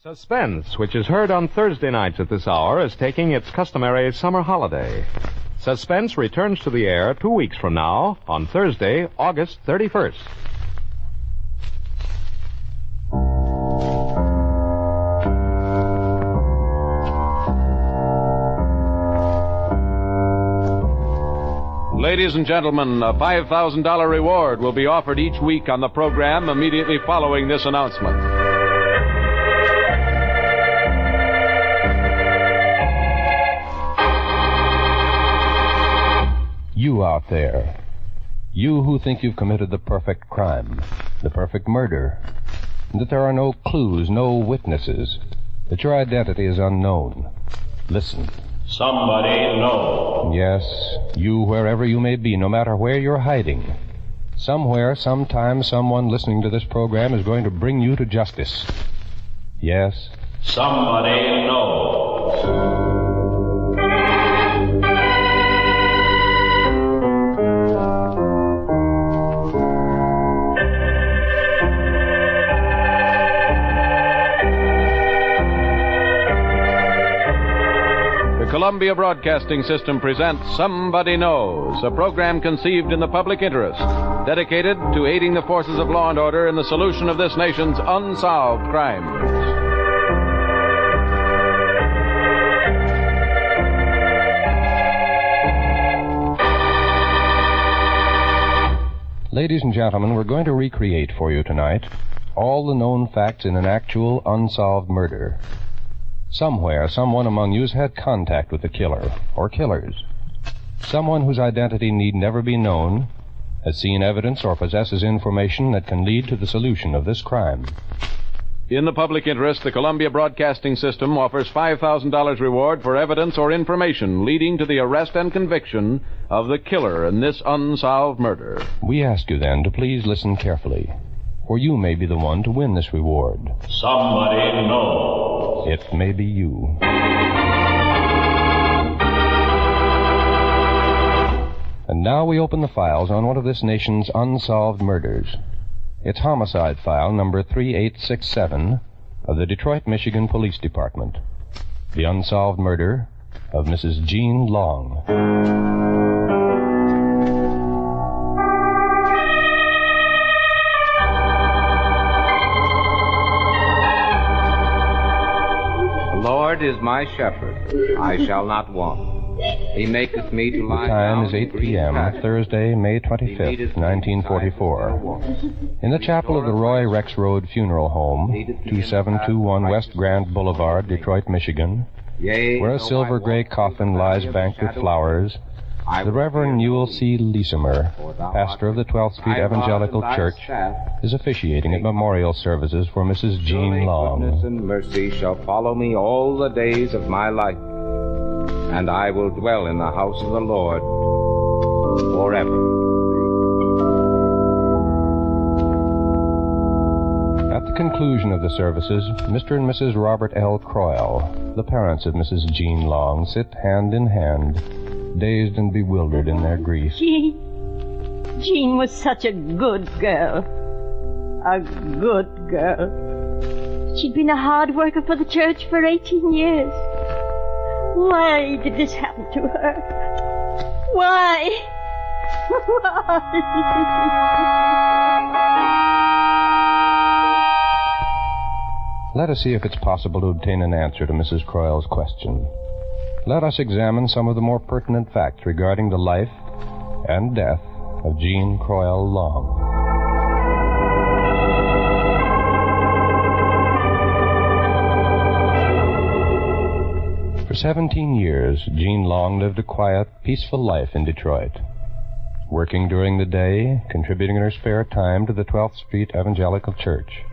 Suspense, which is heard on Thursday nights at this hour, is taking its customary summer holiday. Suspense returns to the air 2 weeks from now on Thursday, August 31st. Ladies and gentlemen, a $5,000 reward will be offered each week on the program immediately following this announcement. You out there, you who think you've committed the perfect crime, the perfect murder, and that there are no clues, no witnesses, that your identity is unknown. Listen. Somebody knows. Yes, you, wherever you may be, no matter where you're hiding. Somewhere, sometime, someone listening to this program is going to bring you to justice. Yes. Somebody knows. Columbia Broadcasting System presents Somebody Knows, a program conceived in the public interest, dedicated to aiding the forces of law and order in the solution of this nation's unsolved crimes. Ladies and gentlemen, we're going to recreate for you tonight all the known facts in an actual unsolved murder. Somewhere, someone among you has had contact with the killer, or killers. Someone whose identity need never be known has seen evidence or possesses information that can lead to the solution of this crime. In the public interest, the Columbia Broadcasting System offers $5,000 reward for evidence or information leading to the arrest and conviction of the killer in this unsolved murder. We ask you then to please listen carefully, for you may be the one to win this reward. Somebody knows. It may be you. And now we open the files on one of this nation's unsolved murders. It's homicide file number 3867 of the Detroit, Michigan Police Department. The unsolved murder of Mrs. Jean Long. The Lord is my shepherd, I shall not want. He maketh me to lie down. The time is 8 p.m., Thursday, May 25th, 1944. In the chapel of the Roy Rex Road Funeral Home, 2721 West Grand Boulevard, Detroit, Michigan, where a silver-gray coffin lies banked with flowers, the Reverend Newell C. Leesimer, pastor of the 12th Street Evangelical Church, is officiating at memorial services for Mrs. Jean Long. Goodness and mercy shall follow me all the days of my life, and I will dwell in the house of the Lord forever. At the conclusion of the services, Mr. and Mrs. Robert L. Croyle, the parents of Mrs. Jean Long, sit hand in hand, dazed and bewildered in their grief. Jean was such a good girl. A good girl. She'd been a hard worker for the church for 18 years. Why did this happen to her? Why? Let us see if it's possible to obtain an answer to Mrs. Croyle's question. Let us examine some of the more pertinent facts regarding the life and death of Jean Croyle Long. For 17 years, Jean Long lived a quiet, peaceful life in Detroit, working during the day, contributing in her spare time to the 12th Street Evangelical Church.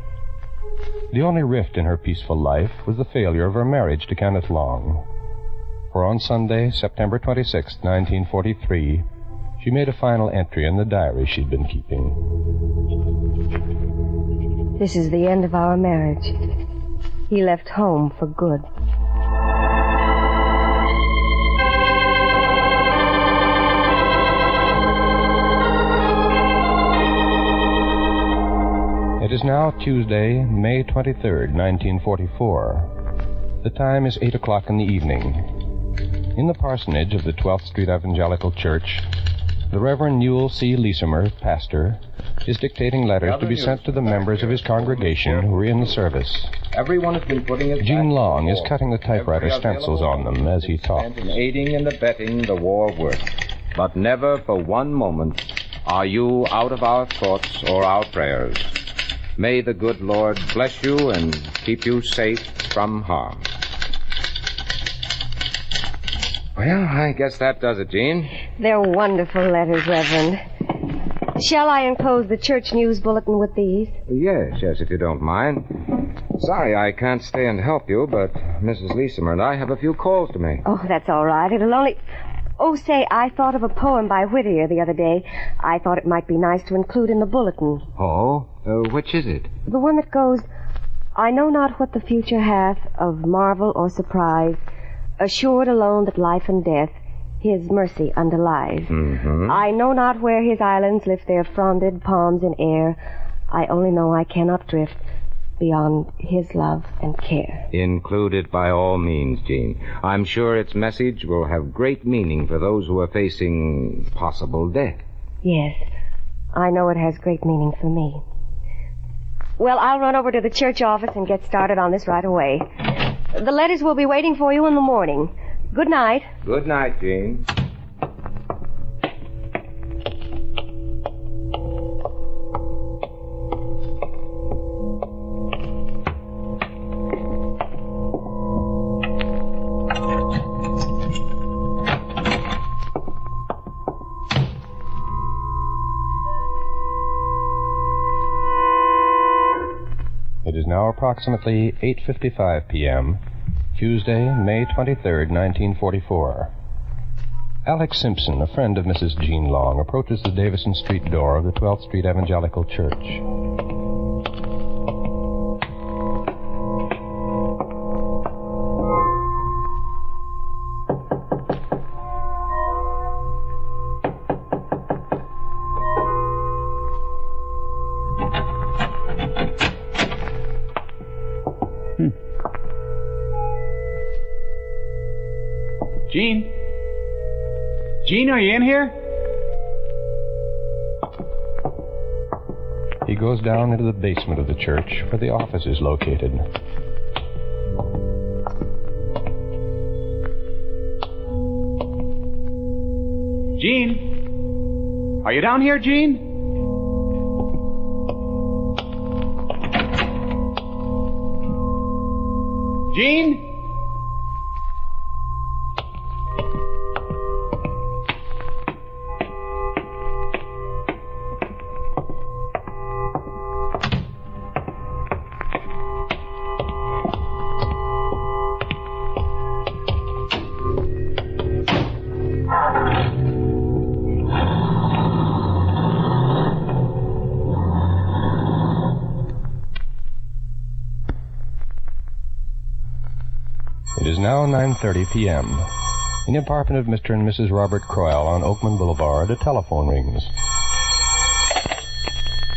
The only rift in her peaceful life was the failure of her marriage to Kenneth Long. For on Sunday, September 26, 1943, she made a final entry in the diary she'd been keeping. This is the end of our marriage. He left home for good. It is now Tuesday, May 23rd, 1944. The time is 8 o'clock in the evening. In the parsonage of the 12th Street Evangelical Church, the Reverend Newell C. Leesimer, pastor, is dictating letters to be sent to the members of his congregation who are in the service. Everyone has been putting his Gene back Long to is the war. cutting the typewriter Every stencils on them available as he talks. moment in aiding and abetting the war work. But never for one moment are you out of our thoughts or our prayers. May the good Lord bless you and keep you safe from harm. Well, I guess that does it, Jean. They're wonderful letters, Reverend. Shall I enclose the church news bulletin with these? Yes, if you don't mind. Sorry I can't stay and help you, but Mrs. Leesimer and I have a few calls to make. Oh, that's all right. It'll only... Oh, say, I thought of a poem by Whittier the other day. I thought it might be nice to include in the bulletin. Oh? Which is it? The one that goes, I know not what the future hath of marvel or surprise, assured alone that life and death his mercy underlies. Mm-hmm. I know not where his islands lift their fronded palms in air. I only know I cannot drift beyond his love and care. Include it by all means, Jean. I'm sure its message will have great meaning for those who are facing possible death. Yes, I know it has great meaning for me. Well, I'll run over to the church office and get started on this right away. The letters will be waiting for you in the morning. Good night. Good night, Jean. It is now approximately 8:55 p.m., Tuesday, May 23rd, 1944. Alex Simpson, a friend of Mrs. Gene Long, approaches the Davison Street door of the 12th Street Evangelical Church. Gene? Gene, are you in here? He goes down into the basement of the church where the office is located. Gene? Are you down here, Gene? Gene? It is now 9:30 p.m. In the apartment of Mr. and Mrs. Robert Croyle on Oakman Boulevard, a telephone rings.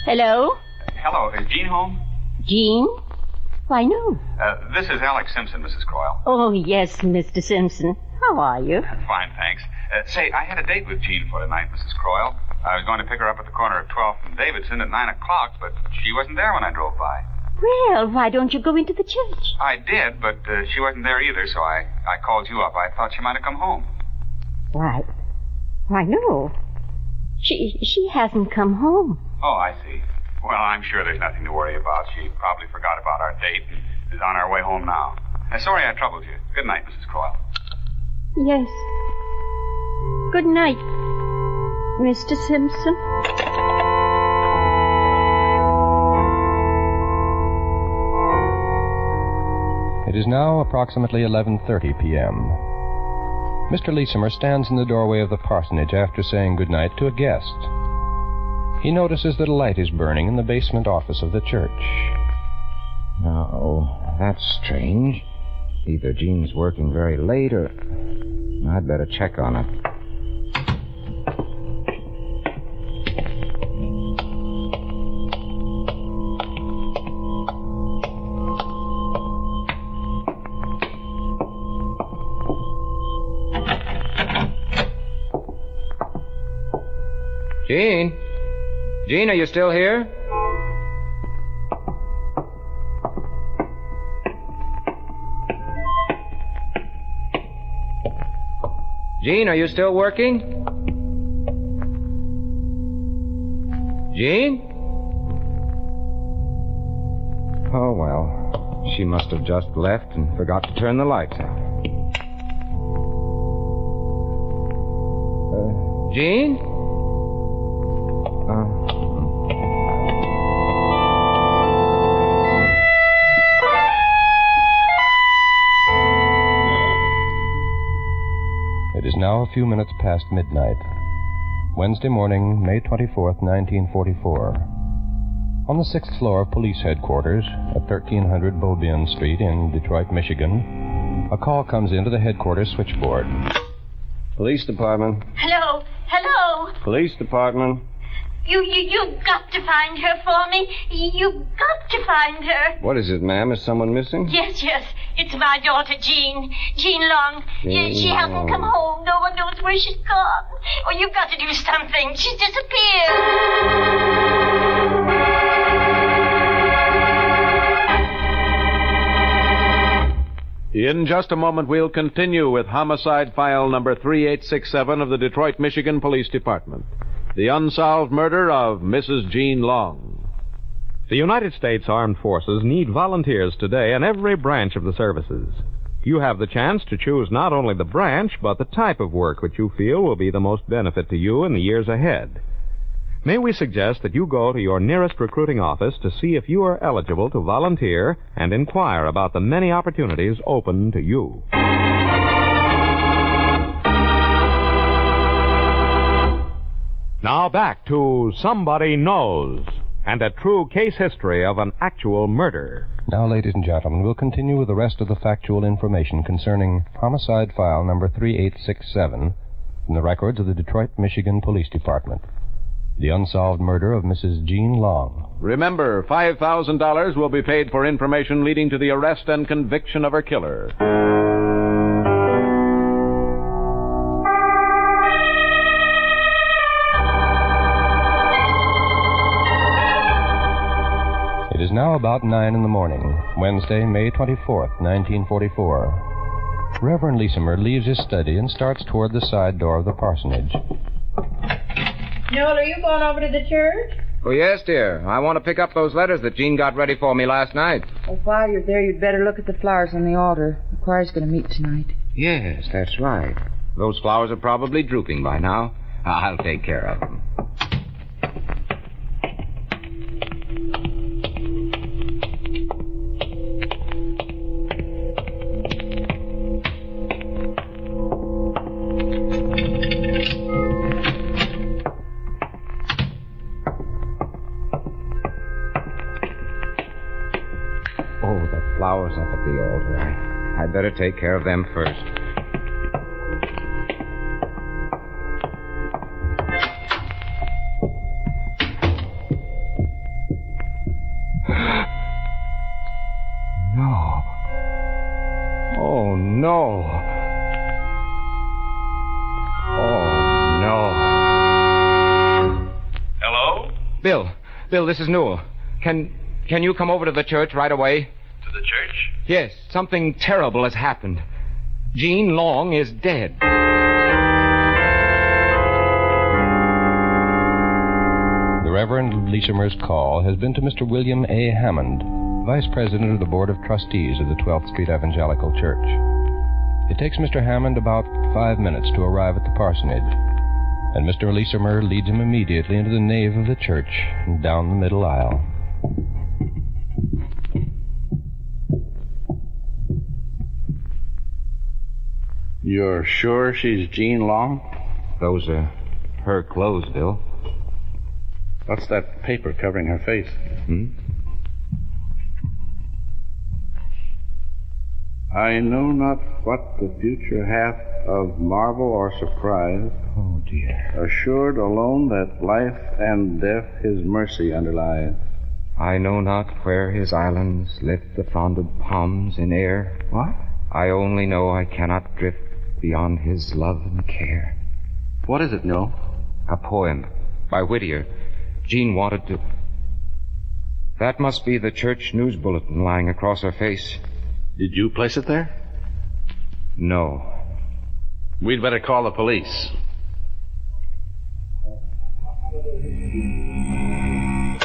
Hello? Hello, is Jean home? Jean? Why, no. This is Alex Simpson, Mrs. Croyle. Oh, yes, Mr. Simpson. How are you? Fine, thanks. Say, I had a date with Jean for tonight, Mrs. Croyle. I was going to pick her up at the corner of 12th and Davidson at 9 o'clock, but she wasn't there when I drove by. Well, why don't you go into the church? I did, but she wasn't there either, so I called you up. I thought she might have come home. Why, no. She hasn't come home. Oh, I see. Well, I'm sure there's nothing to worry about. She probably forgot about our date and is on her way home now. Sorry I troubled you. Good night, Mrs. Croyle. Yes. Good night, Mr. Simpson. It is now approximately 11:30 p.m. Mr. Leesimer stands in the doorway of the parsonage after saying goodnight to a guest. He notices that a light is burning in the basement office of the church. Oh, that's strange. Either Jean's working very late or... I'd better check on it. Jean? Jean, are you still here? Jean, are you still working? Jean? Oh, well, she must have just left and forgot to turn the lights out. Jean? It is now a few minutes past midnight. Wednesday morning, May 24th, 1944. On the 6th floor of police headquarters at 1300 Beaubien Street in Detroit, Michigan, a call comes into the headquarters switchboard. Police department. Hello? Hello? Police department. You've got to find her for me. You've got to find her. What is it, ma'am? Is someone missing? Yes. It's my daughter, Jean. Jean Long. She hasn't come home. No one knows where she's gone. Oh, you've got to do something. She's disappeared. In just a moment, we'll continue with homicide file number 3867 of the Detroit, Michigan Police Department. The unsolved murder of Mrs. Jean Long. The United States Armed Forces need volunteers today in every branch of the services. You have the chance to choose not only the branch, but the type of work which you feel will be the most benefit to you in the years ahead. May we suggest that you go to your nearest recruiting office to see if you are eligible to volunteer and inquire about the many opportunities open to you. Now back to Somebody Knows and a true case history of an actual murder. Now, ladies and gentlemen, we'll continue with the rest of the factual information concerning homicide file number 3867 from the records of the Detroit, Michigan Police Department. The unsolved murder of Mrs. Jean Long. Remember, $5,000 will be paid for information leading to the arrest and conviction of her killer. It is now about 9 in the morning, Wednesday, May 24th, 1944. Reverend Leesimer leaves his study and starts toward the side door of the parsonage. Noel, are you going over to the church? Oh, yes, dear. I want to pick up those letters that Jean got ready for me last night. Well, while you're there, you'd better look at the flowers on the altar. The choir's going to meet tonight. Yes, that's right. Those flowers are probably drooping by now. I'll take care of them. Flowers up at the altar. I'd better take care of them first. No. Oh, no. Oh, no. Hello? Bill, this is Newell. Can you come over to the church right away? To the church? Yes, something terrible has happened. Jean Long is dead. The Reverend Leesimer's call has been to Mr. William A. Hammond, Vice President of the Board of Trustees of the 12th Street Evangelical Church. It takes Mr. Hammond about 5 minutes to arrive at the parsonage, and Mr. Leesimer leads him immediately into the nave of the church and down the middle aisle. You're sure she's Jean Long? Those are her clothes, Bill. What's that paper covering her face? I know not what the future hath of marvel or surprise. Oh, dear. Assured alone that life and death his mercy underlies. I know not where his islands lift the fronded palms in air. What? I only know I cannot drift beyond his love and care. What is it, Noel? A poem by Whittier. Jean wanted to... That must be the church news bulletin lying across her face. Did you place it there? No. We'd better call the police.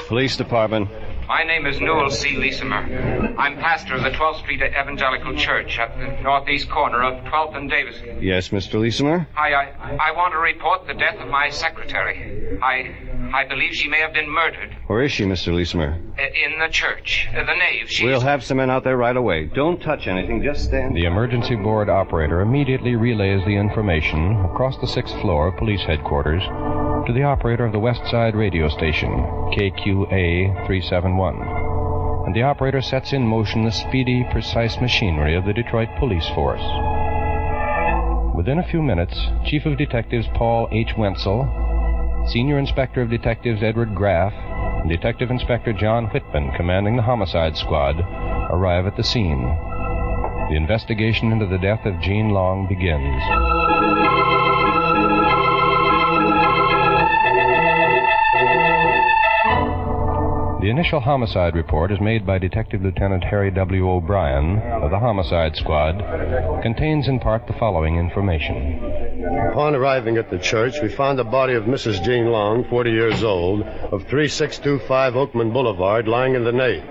Police Department. My name is Newell C. Leesimer. I'm pastor of the 12th Street Evangelical Church at the northeast corner of 12th and Davison. Yes, Mr. Leesimer? I want to report the death of my secretary. I believe she may have been murdered. Where is she, Mr. Leesimer? In the church. The nave. We'll have some men out there right away. Don't touch anything. Just stand. The emergency board operator immediately relays the information across the 6th floor of police headquarters to the operator of the West Side radio station, KQA 371. And the operator sets in motion the speedy, precise machinery of the Detroit police force. Within a few minutes, Chief of Detectives Paul H. Wenzel, Senior Inspector of Detectives Edward Graff, and Detective Inspector John Whitman, commanding the homicide squad, arrive at the scene. The investigation into the death of Jean Long begins. The initial homicide report is made by Detective Lieutenant Harry W. O'Brien of the Homicide Squad, contains in part the following information. Upon arriving at the church, we found the body of Mrs. Jean Long, 40 years old, of 3625 Oakman Boulevard, lying in the nave.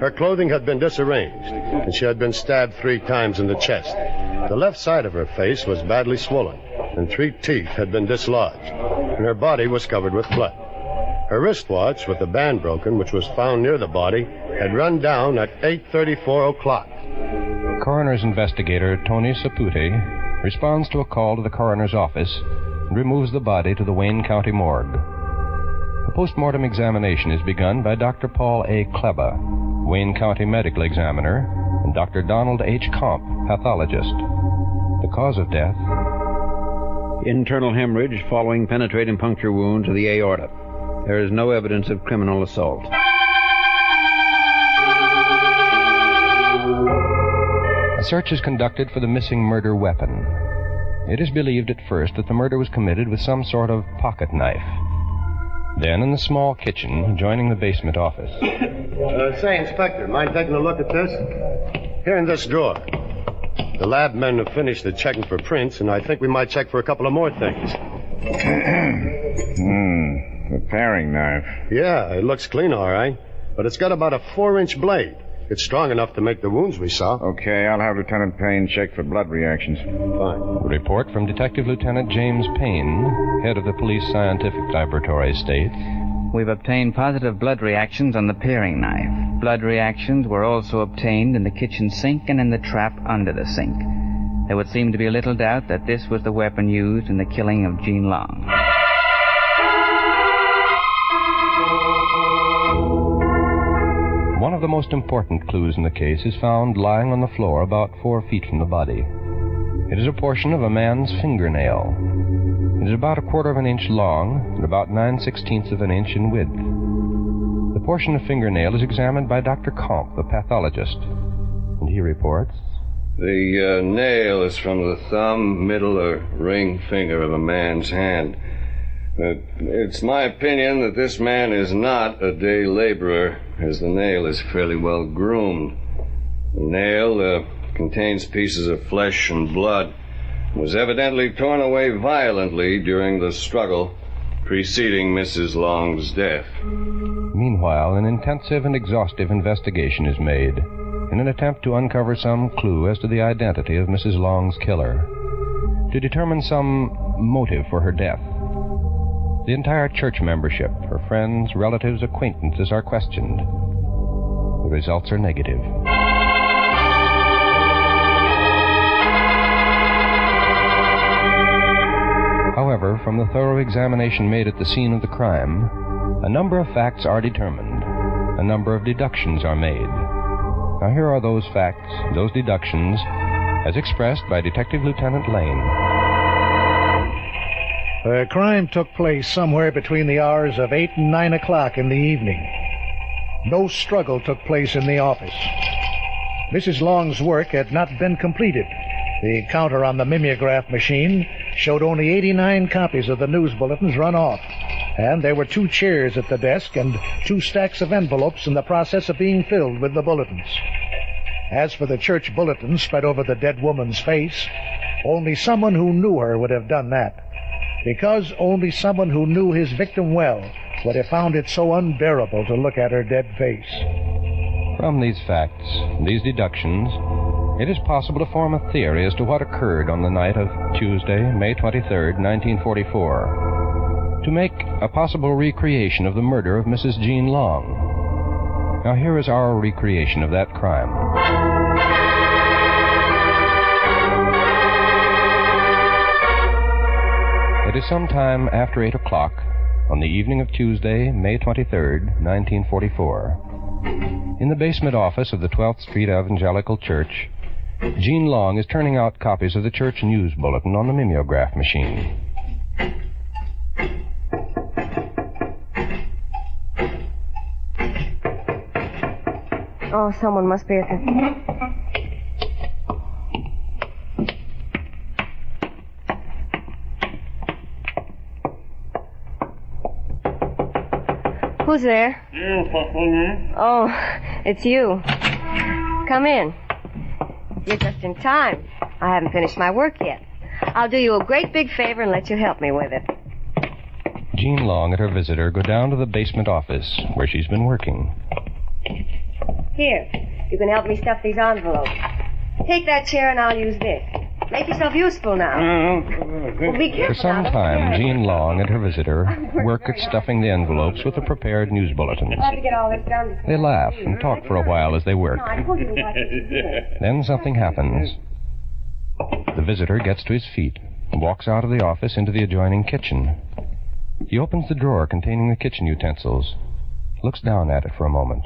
Her clothing had been disarranged, and she had been stabbed 3 times in the chest. The left side of her face was badly swollen, and 3 teeth had been dislodged, and her body was covered with blood. Her wristwatch, with the band broken, which was found near the body, had run down at 8:34 o'clock. Coroner's investigator Tony Saputi responds to a call to the coroner's office and removes the body to the Wayne County morgue. A post-mortem examination is begun by Dr. Paul A. Kleba, Wayne County medical examiner, and Dr. Donald H. Comp, pathologist. The cause of death? Internal hemorrhage following penetrating puncture wound to the aorta. There is no evidence of criminal assault. A search is conducted for the missing murder weapon. It is believed at first that the murder was committed with some sort of pocket knife. Then, in the small kitchen adjoining the basement office. Say, Inspector, mind taking a look at this? Here in this drawer. The lab men have finished the checking for prints, and I think we might check for a couple of more things. A paring knife. Yeah, it looks clean, all right. But it's got about a 4-inch blade. It's strong enough to make the wounds we saw. Okay, I'll have Lieutenant Payne check for blood reactions. Fine. A report from Detective Lieutenant James Payne, head of the Police Scientific Laboratory, states, We've obtained positive blood reactions on the paring knife. Blood reactions were also obtained in the kitchen sink and in the trap under the sink. There would seem to be little doubt that this was the weapon used in the killing of Jean Long. One of the most important clues in the case is found lying on the floor about 4 feet from the body. It is a portion of a man's fingernail. It is about 1/4 of an inch long and about 9/16 of an inch in width. The portion of fingernail is examined by Dr. Comp, the pathologist, and he reports, The nail is from the thumb, middle, or ring finger of a man's hand. It's my opinion that this man is not a day laborer, as the nail is fairly well groomed. The nail contains pieces of flesh and blood, and was evidently torn away violently during the struggle preceding Mrs. Long's death. Meanwhile, an intensive and exhaustive investigation is made in an attempt to uncover some clue as to the identity of Mrs. Long's killer, to determine some motive for her death. The entire church membership, her friends, relatives, acquaintances are questioned. The results are negative. However, from the thorough examination made at the scene of the crime, a number of facts are determined. A number of deductions are made. Now here are those facts, those deductions, as expressed by Detective Lieutenant Lane. The crime took place somewhere between the hours of 8 and 9 o'clock in the evening. No struggle took place in the office. Mrs. Long's work had not been completed. The counter on the mimeograph machine showed only 89 copies of the news bulletins run off. and there were 2 chairs at the desk and 2 stacks of envelopes in the process of being filled with the bulletins. As for the church bulletin spread over the dead woman's face, only someone who knew her would have done that, because only someone who knew his victim well would have found it so unbearable to look at her dead face. From these facts, these deductions, it is possible to form a theory as to what occurred on the night of Tuesday, May 23rd, 1944, to make a possible recreation of the murder of Mrs. Jean Long. Now here is our recreation of that crime. It is sometime after 8 o'clock on the evening of Tuesday, May 23rd, 1944. In the basement office of the 12th Street Evangelical Church, Jean Long is turning out copies of the church news bulletin on the mimeograph machine. Oh, someone must be at the... Who's there? Oh, it's you. Come in. You're just in time. I haven't finished my work yet. I'll do you a great big favor and let you help me with it. Jean Long and her visitor go down to the basement office where she's been working. Here, you can help me stuff these envelopes. Take that chair and I'll use this. Make yourself useful now. Well, be careful. For some time, Jean Long and her visitor work at stuffing the envelopes with the prepared news bulletins. I'll have to get all this done. They laugh and talk for a while as they work. No, I told you what you should do. Then something happens. The visitor gets to his feet and walks out of the office into the adjoining kitchen. He opens the drawer containing the kitchen utensils, looks down at it for a moment.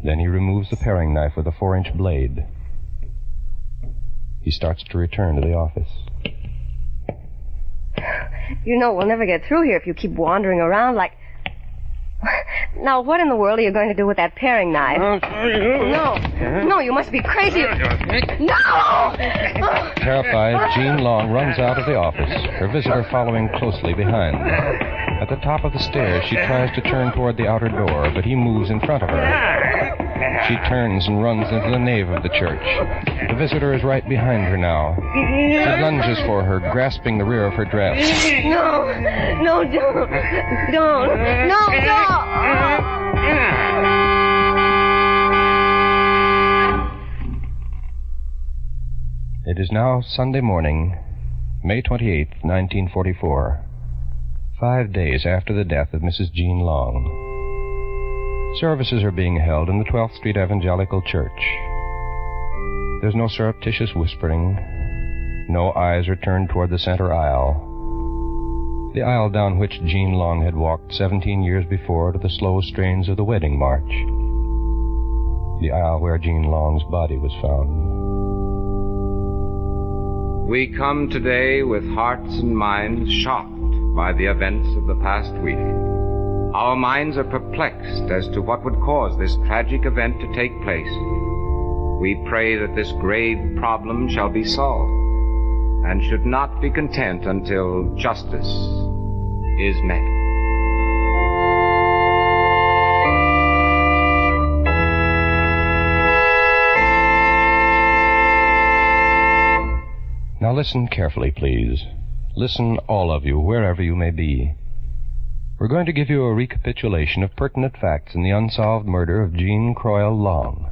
Then he removes the paring knife with a 4-inch blade. He starts to return to the office. You know we'll never get through here if you keep wandering around like... Now, what in the world are you going to do with that paring knife? No, you must be crazy. No! Terrified, Jean Long runs out of the office, her visitor following closely behind. At the top of the stairs, she tries to turn toward the outer door, but he moves in front of her. She turns and runs into the nave of the church. The visitor is right behind her now. She lunges for her, grasping the rear of her dress. No, don't. No, don't. It is now Sunday morning, May 28th, 1944, 5 days after the death of Mrs. Jean Long. Services are being held in the 12th Street Evangelical Church. There's no surreptitious whispering. No eyes are turned toward the center aisle. The aisle down which Jean Long had walked 17 years before to the slow strains of the wedding march. The aisle where Jean Long's body was found. We come today with hearts and minds shocked by the events of the past week. Our minds are perplexed as to what would cause this tragic event to take place. We pray that this grave problem shall be solved and should not be content until justice is met. Now listen carefully, please. Listen, all of you, wherever you may be. We're going to give you a recapitulation of pertinent facts in the unsolved murder of Jean Croyle Long.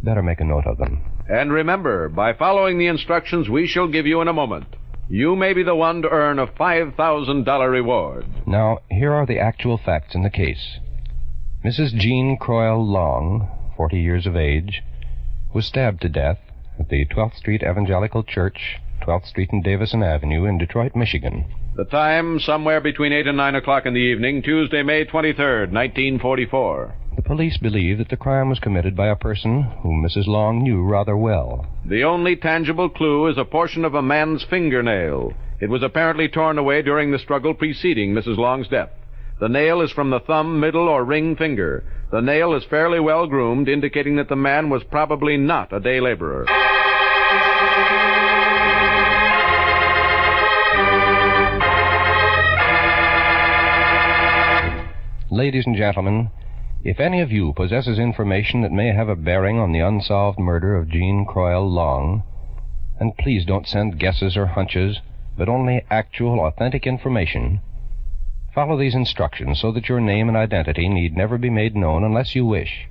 Better make a note of them. And remember, by following the instructions we shall give you in a moment, you may be the one to earn a $5,000 reward. Now, here are the actual facts in the case. Mrs. Jean Croyle Long, 40 years of age, was stabbed to death at the 12th Street Evangelical Church, 12th Street and Davison Avenue in Detroit, Michigan. The time, somewhere between 8 and 9 o'clock in the evening, Tuesday, May 23rd, 1944. The police believe that the crime was committed by a person whom Mrs. Long knew rather well. The only tangible clue is a portion of a man's fingernail. It was apparently torn away during the struggle preceding Mrs. Long's death. The nail is from the thumb, middle, or ring finger. The nail is fairly well groomed, indicating that the man was probably not a day laborer. Ladies and gentlemen, if any of you possesses information that may have a bearing on the unsolved murder of Jean Croyle Long, and please don't send guesses or hunches, but only actual, authentic information, follow these instructions so that your name and identity need never be made known unless you wish.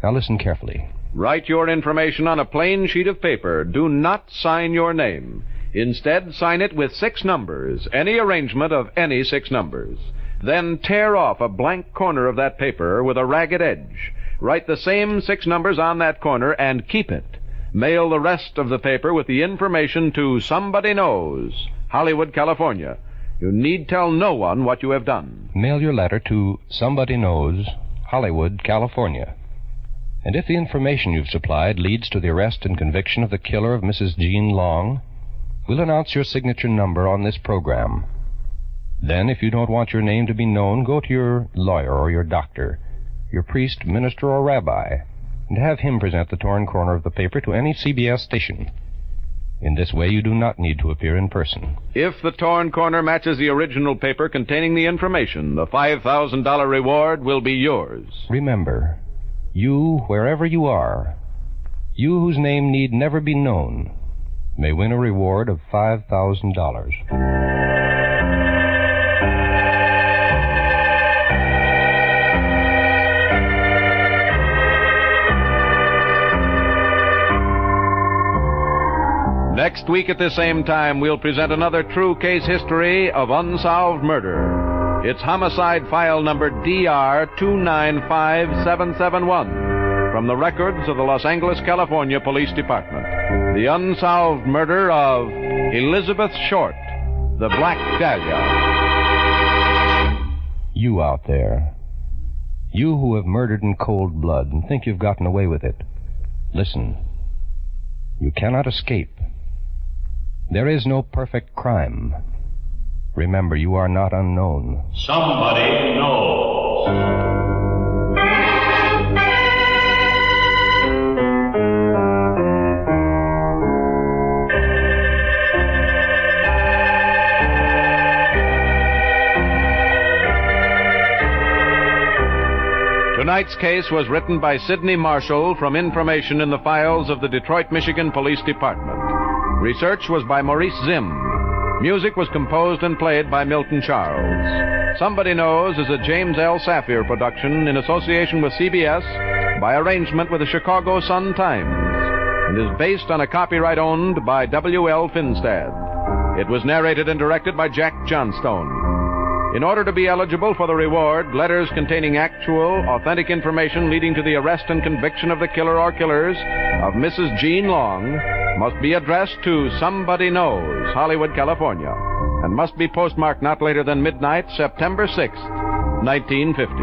Now listen carefully. Write your information on a plain sheet of paper. Do not sign your name. Instead, sign it with 6 numbers, any arrangement of any 6 numbers. Then tear off a blank corner of that paper with a ragged edge. Write the same 6 numbers on that corner and keep it. Mail the rest of the paper with the information to Somebody Knows, Hollywood, California. You need tell no one what you have done. Mail your letter to Somebody Knows, Hollywood, California. And if the information you've supplied leads to the arrest and conviction of the killer of Mrs. Jean Long, we'll announce your signature number on this program. Then, if you don't want your name to be known, go to your lawyer or your doctor, your priest, minister, or rabbi, and have him present the torn corner of the paper to any CBS station. In this way, you do not need to appear in person. If the torn corner matches the original paper containing the information, the $5,000 reward will be yours. Remember, you, wherever you are, you whose name need never be known, may win a reward of $5,000. Next week at the same time, we'll present another true case history of unsolved murder. It's homicide file number DR 295771 from the records of the Los Angeles, California Police Department. The unsolved murder of Elizabeth Short, the Black Dahlia. You out there, you who have murdered in cold blood and think you've gotten away with it, listen. You cannot escape. There is no perfect crime. Remember, you are not unknown. Somebody knows. Tonight's case was written by Sidney Marshall from information in the files of the Detroit, Michigan Police Department. Research was by Maurice Zim. Music was composed and played by Milton Charles. Somebody Knows is a James L. Saphir production in association with CBS by arrangement with the Chicago Sun-Times and is based on a copyright owned by W.L. Finstad. It was narrated and directed by Jack Johnstone. In order to be eligible for the reward, letters containing actual, authentic information leading to the arrest and conviction of the killer or killers of Mrs. Jean Long must be addressed to Somebody Knows, Hollywood, California, and must be postmarked not later than midnight, September 6th, 1950.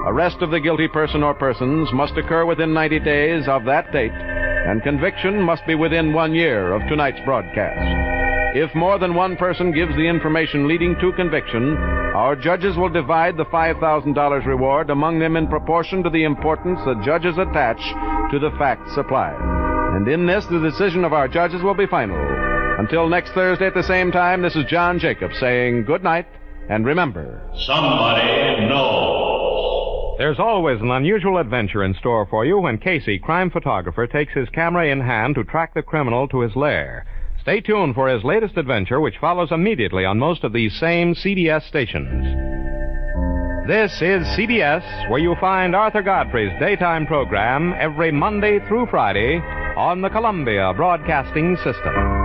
Arrest of the guilty person or persons must occur within 90 days of that date, and conviction must be within 1 year of tonight's broadcast. If more than one person gives the information leading to conviction, our judges will divide the $5,000 reward among them in proportion to the importance the judges attach to the facts supplied. And in this, the decision of our judges will be final. Until next Thursday at the same time, this is John Jacobs saying good night, and remember, somebody knows. There's always an unusual adventure in store for you when Casey, crime photographer, takes his camera in hand to track the criminal to his lair. Stay tuned for his latest adventure, which follows immediately on most of these same CBS stations. This is CBS, where you'll find Arthur Godfrey's daytime program every Monday through Friday on the Columbia Broadcasting System.